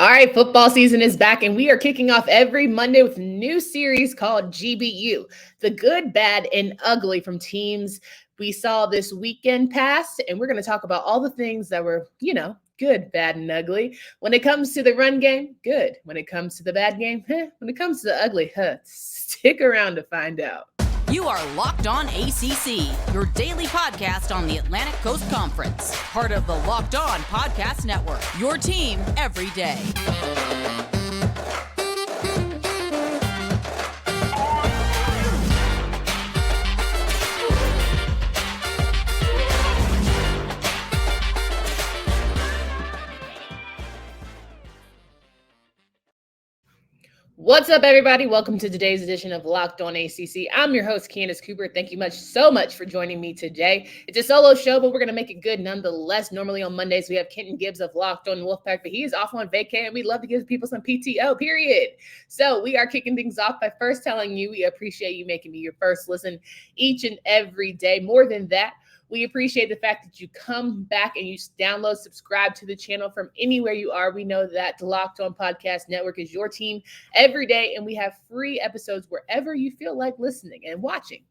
All right, football season is back, and we are kicking off every Monday with a new series called GBU, the good, bad, and ugly from teams we saw this weekend past. And we're going to talk about all the things that were, good, bad, and ugly. When it comes to the run game, good. When it comes to the bad game, when it comes to the ugly, stick around to find out. You are Locked On ACC, your daily podcast on the Atlantic Coast Conference. Part of the Locked On Podcast Network, your team every day. What's up, everybody? Welcome to today's edition of Locked On ACC. I'm your host, Candace Cooper. Thank you so much for joining me today. It's a solo show, but we're going to make it good nonetheless. Normally on Mondays, we have Kenton Gibbs of Locked On Wolfpack, but he is off on vacay, and we love to give people some PTO, period. So we are kicking things off by first telling you we appreciate you making me your first listen each and every day. More than that, we appreciate the fact that you come back and you download, subscribe to the channel from anywhere you are. We know that the Locked On Podcast Network is your team every day, and we have free episodes wherever you feel like listening and watching,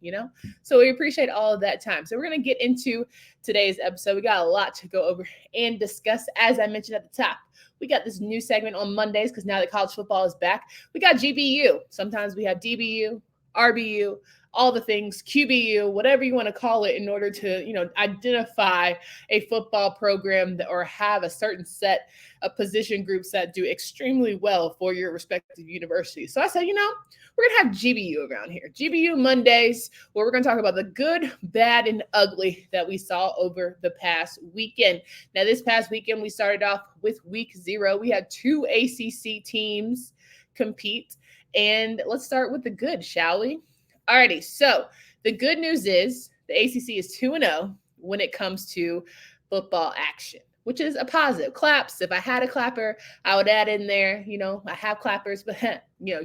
So we appreciate all of that time. So we're going to get into today's episode. We got a lot to go over and discuss. As I mentioned at the top, we got this new segment on Mondays because now that college football is back, we got GBU. Sometimes we have DBU, RBU, all the things, QBU, whatever you want to call it, in order to, identify a football program or have a certain set of position groups that do extremely well for your respective universities. So I said, we're going to have GBU around here. GBU Mondays, where we're going to talk about the good, bad, and ugly that we saw over the past weekend. Now, this past weekend, we started off with week 0. We had 2 ACC teams compete. And let's start with the good, shall we? Alrighty, so the good news is the ACC is 2-0 when it comes to football action, which is a positive. Claps. If I had a clapper, I would add in there, I have clappers, but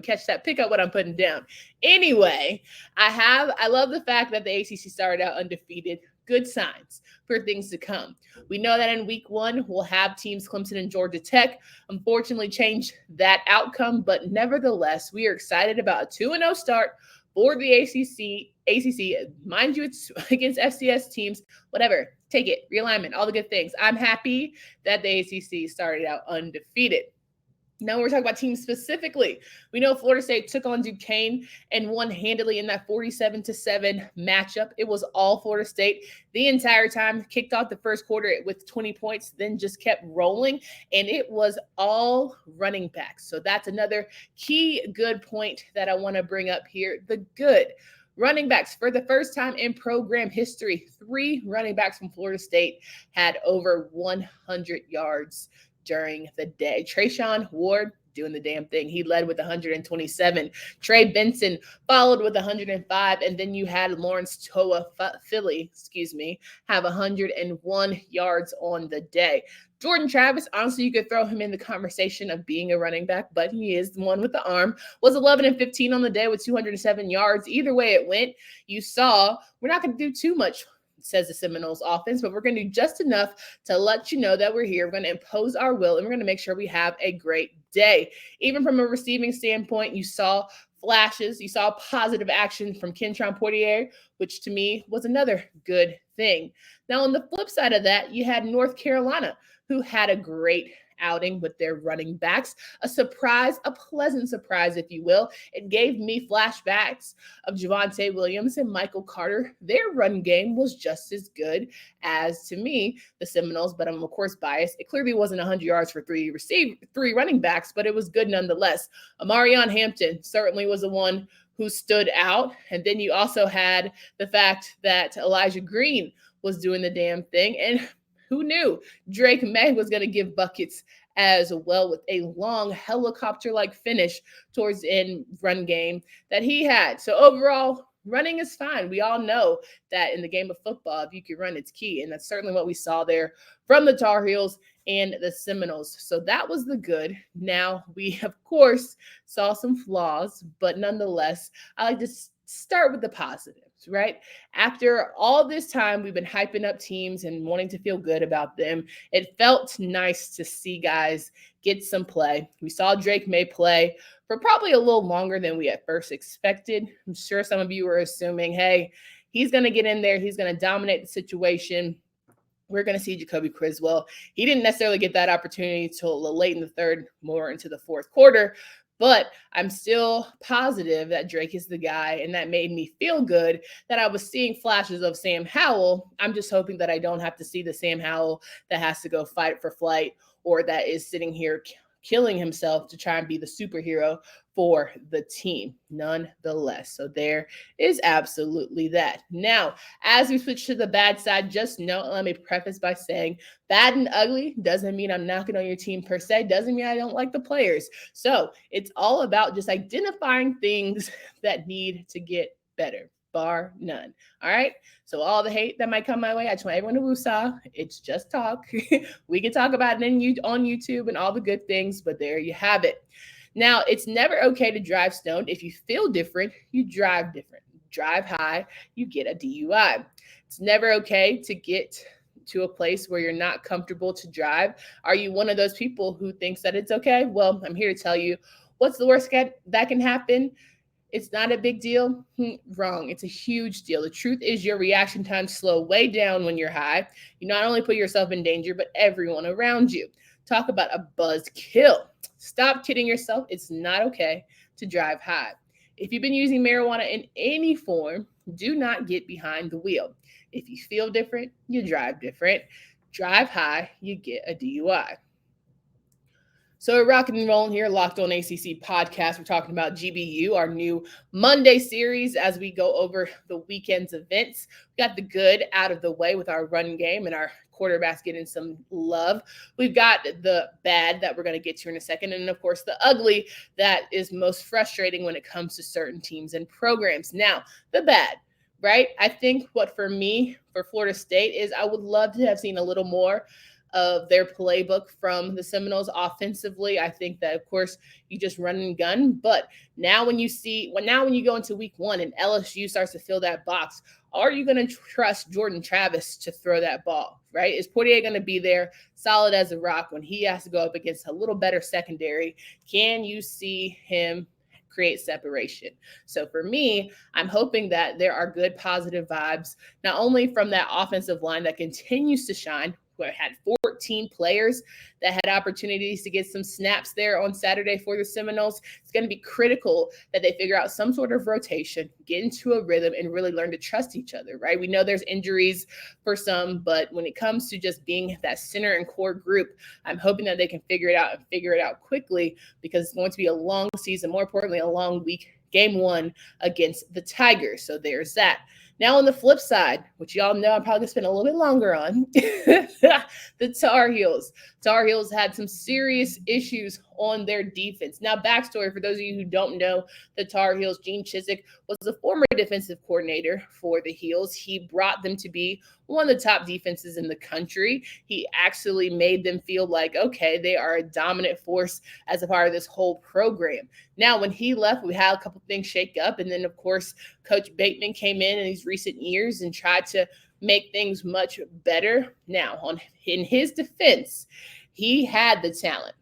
catch that, pick up what I'm putting down. Anyway, I love the fact that the ACC started out undefeated. Good signs for things to come. We know that in week 1, we'll have teams Clemson and Georgia Tech. Unfortunately, change that outcome, but nevertheless, we are excited about a 2-0 start for the ACC, mind you, it's against FCS teams, whatever, take it, realignment, all the good things. I'm happy that the ACC started out undefeated. Now we're talking about teams specifically. We know Florida State took on Duquesne and won handily in that 47-7 matchup. It was all Florida State the entire time. Kicked off the first quarter with 20 points, then just kept rolling, and it was all running backs. So that's another key good point that I want to bring up here. The good running backs. For the first time in program history, 3 running backs from Florida State had over 100 yards during the day. Treshaun Ward doing the damn thing. He led with 127. Trey Benson followed with 105. And then you had Lawrence Toa Philly, have 101 yards on the day. Jordan Travis, honestly, you could throw him in the conversation of being a running back, but he is the one with the arm, was 11-15 on the day with 207 yards. Either way it went, you saw we're not going to do too much, says the Seminoles offense, but we're going to do just enough to let you know that we're here. We're going to impose our will, and we're going to make sure we have a great day. Even from a receiving standpoint, you saw flashes. You saw positive action from Kentron Portier, which to me was another good thing. Now, on the flip side of that, you had North Carolina, who had a great outing with their running backs. A surprise, a pleasant surprise, if you will. It gave me flashbacks of Javonte Williams and Michael Carter. Their run game was just as good as, to me, the Seminoles, but I'm, of course, biased. It clearly wasn't 100 yards for 3 running backs, but it was good nonetheless. Omarion Hampton certainly was the one who stood out. And then you also had the fact that Elijah Green was doing the damn thing. And who knew Drake May was going to give buckets as well with a long helicopter-like finish towards the end run game that he had. So overall, running is fine. We all know that in the game of football, if you can run, it's key. And that's certainly what we saw there from the Tar Heels and the Seminoles. So that was the good. Now, we, of course, saw some flaws, but nonetheless, I like to start with the positive. right? After all this time, we've been hyping up teams and wanting to feel good about them. It felt nice to see guys get some play. We saw Drake May play for probably a little longer than we at first expected. I'm sure some of you were assuming, hey, he's going to get in there. He's going to dominate the situation. We're going to see Jacoby Criswell. He didn't necessarily get that opportunity till late in the third, more into the fourth quarter. But I'm still positive that Drake is the guy, and that made me feel good that I was seeing flashes of Sam Howell. I'm just hoping that I don't have to see the Sam Howell that has to go fight for flight or that is sitting here killing himself to try and be the superhero for the team, nonetheless. So there is absolutely that. Now, as we switch to the bad side, just note, let me preface by saying bad and ugly doesn't mean I'm knocking on your team per se, doesn't mean I don't like the players. So it's all about just identifying things that need to get better, bar none. All right. So all the hate that might come my way, I just want everyone to woosah. It's just talk. We can talk about it on YouTube and all the good things, but there you have it. Now, it's never okay to drive stoned. If you feel different, you drive different. Drive high, you get a DUI. It's never okay to get to a place where you're not comfortable to drive. Are you one of those people who thinks that it's okay? Well, I'm here to tell you what's the worst that can happen. It's not a big deal. Wrong. It's a huge deal. The truth is your reaction times slow way down when you're high. You not only put yourself in danger, but everyone around you. Talk about a buzzkill. Stop kidding yourself. It's not okay to drive high. If you've been using marijuana in any form, do not get behind the wheel. If you feel different, you drive different. Drive high, you get a DUI. So we're rocking and rolling here, Locked On ACC podcast. We're talking about GBU, our new Monday series as we go over the weekend's events. We got the good out of the way with our run game and our quarterbacks getting some love. We've got the bad that we're going to get to in a second. And of course, the ugly that is most frustrating when it comes to certain teams and programs. Now, the bad, right? I think what for me, for Florida State, is I would love to have seen a little more of their playbook from the Seminoles offensively. I think that, of course, you just run and gun. But now when you go into week one and LSU starts to fill that box, are you going to trust Jordan Travis to throw that ball, right? Is Poitier going to be there solid as a rock when he has to go up against a little better secondary? Can you see him create separation? So for me, I'm hoping that there are good positive vibes, not only from that offensive line that continues to shine. We had 14 players that had opportunities to get some snaps there on Saturday for the Seminoles. It's going to be critical that they figure out some sort of rotation, get into a rhythm, and really learn to trust each other, right? We know there's injuries for some, but when it comes to just being that center and core group, I'm hoping that they can figure it out quickly, because it's going to be a long season, more importantly, a long week, game one against the Tigers. So there's that. Now on the flip side, which y'all know I'm probably going to spend a little bit longer on, the Tar Heels. Tar Heels had some serious issues on their defense. Now, backstory for those of you who don't know, the Tar Heels, Gene Chizik was the former defensive coordinator for the Heels. He brought them to be one of the top defenses in the country. He actually made them feel like, okay, they are a dominant force as a part of this whole program. Now, when he left, we had a couple things shake up. And then, of course, Coach Bateman came in these recent years and tried to make things much better. Now, in his defense, he had the talent.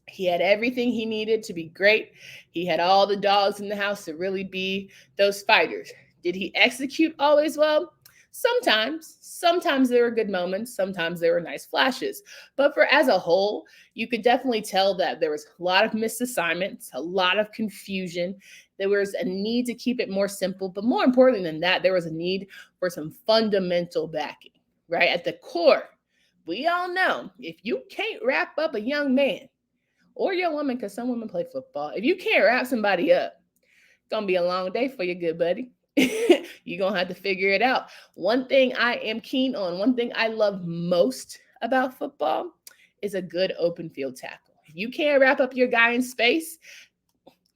He had everything he needed to be great. He had all the dogs in the house to really be those fighters. Did he execute always well? Sometimes there were good moments. Sometimes there were nice flashes. But as a whole, you could definitely tell that there was a lot of missed assignments, a lot of confusion. There was a need to keep it more simple. But more importantly than that, there was a need for some fundamental backing, right? At the core, we all know if you can't wrap up a young man or young woman, because some women play football, if you can't wrap somebody up, it's going to be a long day for you, good buddy. You're going to have to figure it out. One thing I am keen on, one thing I love most about football is a good open field tackle. If you can't wrap up your guy in space,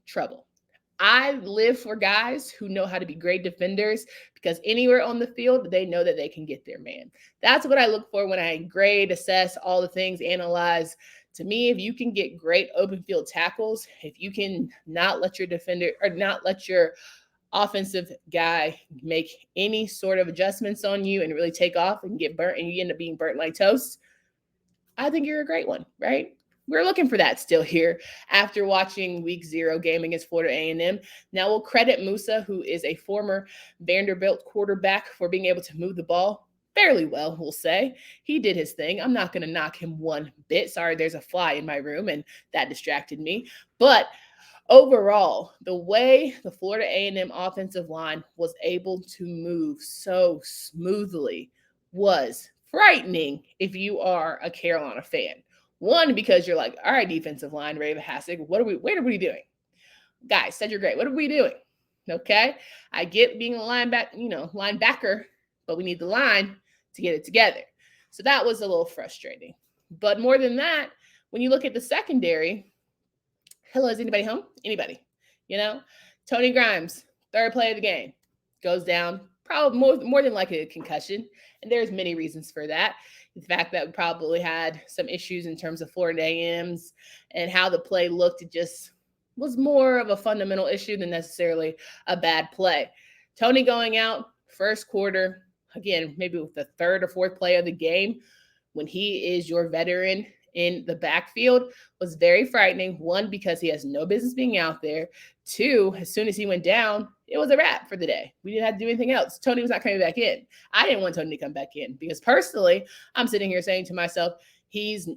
trouble. I live for guys who know how to be great defenders, because anywhere on the field, they know that they can get their man. That's what I look for when I grade, assess, all the things, analyze. To me, if you can get great open field tackles, if you can not let your defender or not let your offensive guy make any sort of adjustments on you and really take off and get burnt and you end up being burnt like toast, I think you're a great one, right? We're looking for that still here after watching week 0 game against Florida A&M. Now we'll credit Musa, who is a former Vanderbilt quarterback, for being able to move the ball fairly well, we'll say. He did his thing. I'm not going to knock him one bit. Sorry, there's a fly in my room, and that distracted me. But overall, the way the Florida A&M offensive line was able to move so smoothly was frightening if you are a Carolina fan. One, because you're like, all right, defensive line, Raven Hassig, what are we doing? Guys, said you're great. What are we doing? Okay. I get being a linebacker, but we need the line to get it together. So that was a little frustrating. But more than that, when you look at the secondary, hello, is anybody home? Anybody? Tony Grimes, third play of the game, goes down, probably more than likely a concussion. And there's many reasons for that. The fact that we probably had some issues in terms of Florida A&M's and how the play looked, it just was more of a fundamental issue than necessarily a bad play. Tony going out first quarter, again, maybe with the third or fourth play of the game, when he is your veteran in the backfield, was very frightening. One, because he has no business being out there. Two, as soon as he went down, it was a wrap for the day. We didn't have to do anything else. Tony was not coming back in. I didn't want Tony to come back in because personally, I'm sitting here saying to myself, the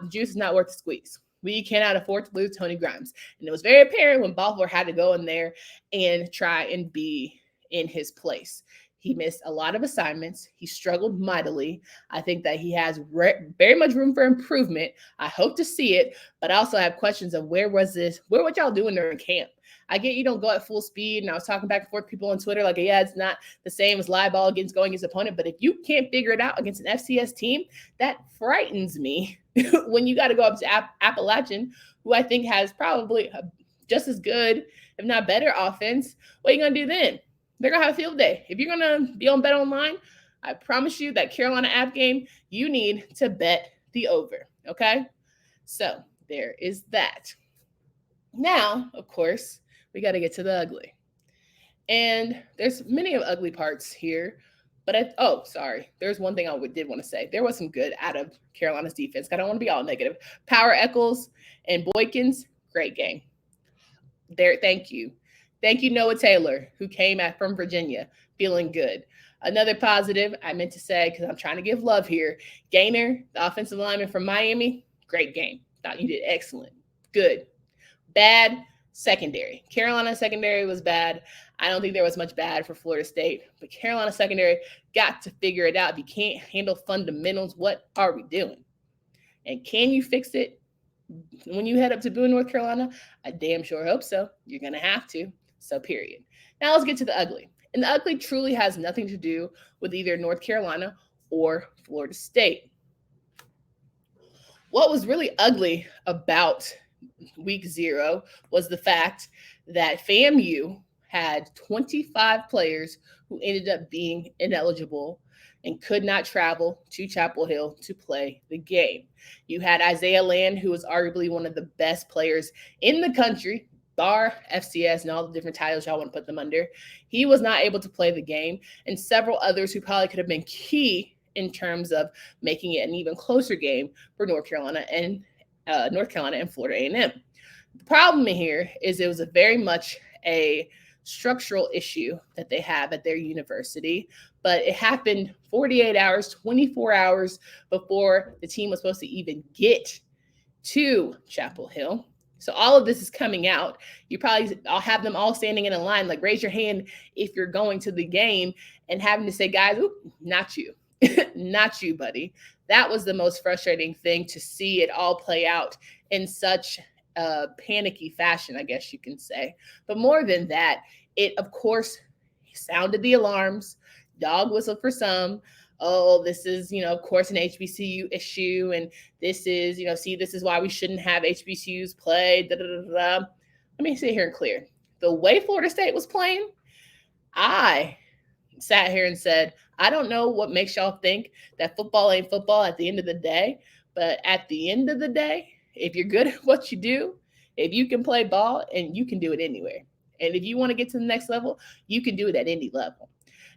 juice is not worth the squeeze. We cannot afford to lose Tony Grimes. And it was very apparent when Balfour had to go in there and try and be in his place. He missed a lot of assignments. He struggled mightily. I think that he has very much room for improvement. I hope to see it, but I also have questions of where was y'all doing during camp? I get you don't go at full speed, and I was talking back and forth with people on Twitter like, yeah, it's not the same as live ball against going against opponent, but if you can't figure it out against an FCS team, that frightens me when you got to go up to Appalachian, who I think has probably just as good, if not better, offense. What are you going to do then? They're going to have a field day. If you're going to be on BetOnline, I promise you that Carolina app game, you need to bet the over, okay? So there is that. Now, of course, we got to get to the ugly. And there's many of ugly parts here, but there's one thing I did want to say. There was some good out of Carolina's defense. I don't want to be all negative. Power Eccles and Boykins, great game. Thank you. Thank you, Noah Taylor, who came from Virginia, feeling good. Another positive, I meant to say, because I'm trying to give love here, Gaynor, the offensive lineman from Miami, great game. Thought you did excellent. Good. Bad, secondary. Carolina secondary was bad. I don't think there was much bad for Florida State, but Carolina secondary got to figure it out. If you can't handle fundamentals, what are we doing? And can you fix it when you head up to Boone, North Carolina? I damn sure hope so. You're going to have to. So period. Now let's get to the ugly. And the ugly truly has nothing to do with either North Carolina or Florida State. What was really ugly about week 0 was the fact that FAMU had 25 players who ended up being ineligible and could not travel to Chapel Hill to play the game. You had Isaiah Land, who was arguably one of the best players in the country, bar FCS and all the different titles y'all want to put them under. He was not able to play the game, and several others who probably could have been key in terms of making it an even closer game for North Carolina and Florida A&M. The problem here is it was a very much a structural issue that they have at their university, but it happened 48 hours, 24 hours before the team was supposed to even get to Chapel Hill. So all of this is coming out. I'll have them all standing in a line, like raise your hand if you're going to the game, and having to say, guys, not you, not you, buddy. That was the most frustrating thing, to see it all play out in such a panicky fashion, I guess you can say. But more than that, it, of course, sounded the alarms, dog whistle for some. Oh, this is, of course, an HBCU issue. And this is, this is why we shouldn't have HBCUs play. Let me sit here and clear. The way Florida State was playing, I sat here and said, I don't know what makes y'all think that football ain't football at the end of the day. But at the end of the day, if you're good at what you do, if you can play ball, and you can do it anywhere. And if you want to get to the next level, you can do it at any level.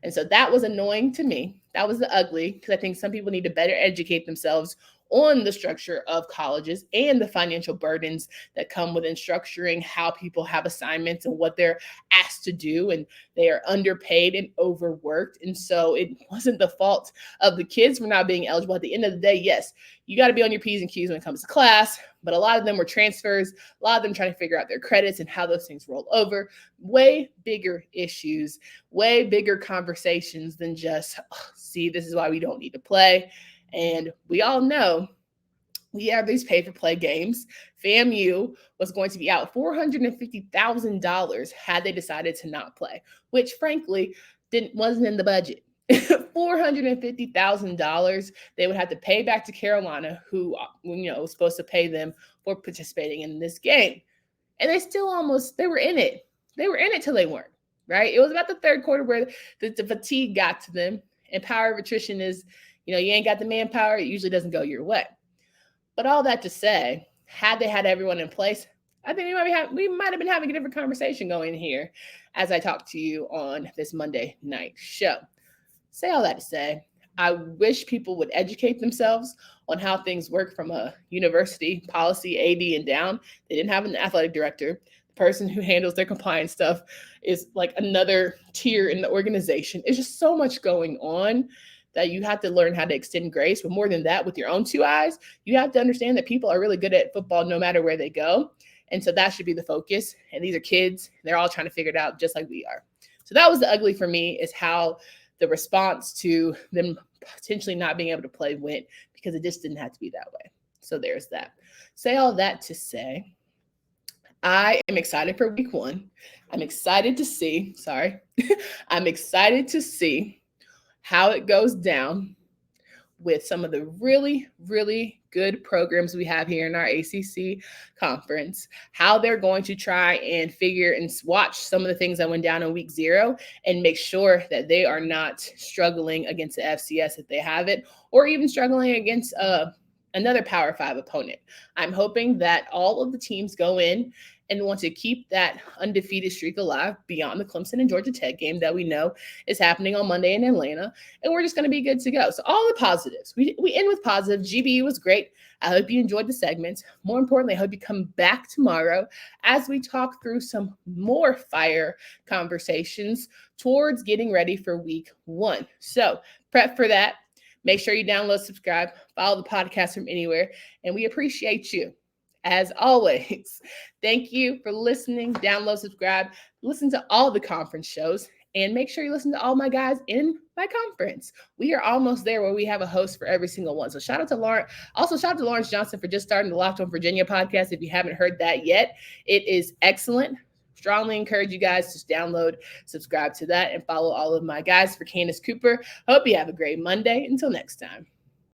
And so that was annoying to me. That was the ugly, because I think some people need to better educate themselves on the structure of colleges and the financial burdens that come within structuring how people have assignments and what they're asked to do. And they are underpaid and overworked. And so it wasn't the fault of the kids for not being eligible. At the end of the day, yes, you got to be on your P's and Q's when it comes to class, but a lot of them were transfers, a lot of them trying to figure out their credits and how those things roll over. Way bigger issues, way bigger conversations than just, see, this is why we don't need to play. And we all know we have these pay-for-play games. FAMU was going to be out $450,000 had they decided to not play, which frankly wasn't in the budget. $450,000 they would have to pay back to Carolina, who was supposed to pay them for participating in this game. And they still they were in it. They were in it till they weren't, right? It was about the third quarter where the fatigue got to them. And power of attrition is, you ain't got the manpower, it usually doesn't go your way. But all that to say, had they had everyone in place, I think we might have been having a different conversation going here as I talk to you on this Monday night show. Say all that to say, I wish people would educate themselves on how things work from a university policy AD and down. They didn't have an athletic director. The person who handles their compliance stuff is like another tier in the organization. It's just so much going on that you have to learn how to extend grace. But more than that, with your own two eyes, you have to understand that people are really good at football no matter where they go. And so that should be the focus. And these are kids. They're all trying to figure it out just like we are. So that was the ugly for me, is how the response to them potentially not being able to play went, because it just didn't have to be that way. So there's that. Say all that to say, I am excited for week 1. I'm excited to see how it goes down with some of the really, really good programs we have here in our ACC conference, how they're going to try and figure and watch some of the things that went down in week 0 and make sure that they are not struggling against the FCS if they have it, or even struggling against another Power 5 opponent. I'm hoping that all of the teams go in and want to keep that undefeated streak alive beyond the Clemson and Georgia Tech game that we know is happening on Monday in Atlanta. And we're just going to be good to go. So all the positives. We end with positive. GBU was great. I hope you enjoyed the segments. More importantly, I hope you come back tomorrow as we talk through some more fire conversations towards getting ready for week 1. So prep for that. Make sure you download, subscribe, follow the podcast from anywhere. And we appreciate you. As always, thank you for listening. Download, subscribe, listen to all the conference shows, and make sure you listen to all my guys in my conference. We are almost there where we have a host for every single one. So shout out to Lawrence. Also, shout out to Lawrence Johnson for just starting the Locked On Virginia podcast. If you haven't heard that yet, it is excellent. Strongly encourage you guys to download, subscribe to that, and follow all of my guys. For Candace Cooper, hope you have a great Monday. Until next time.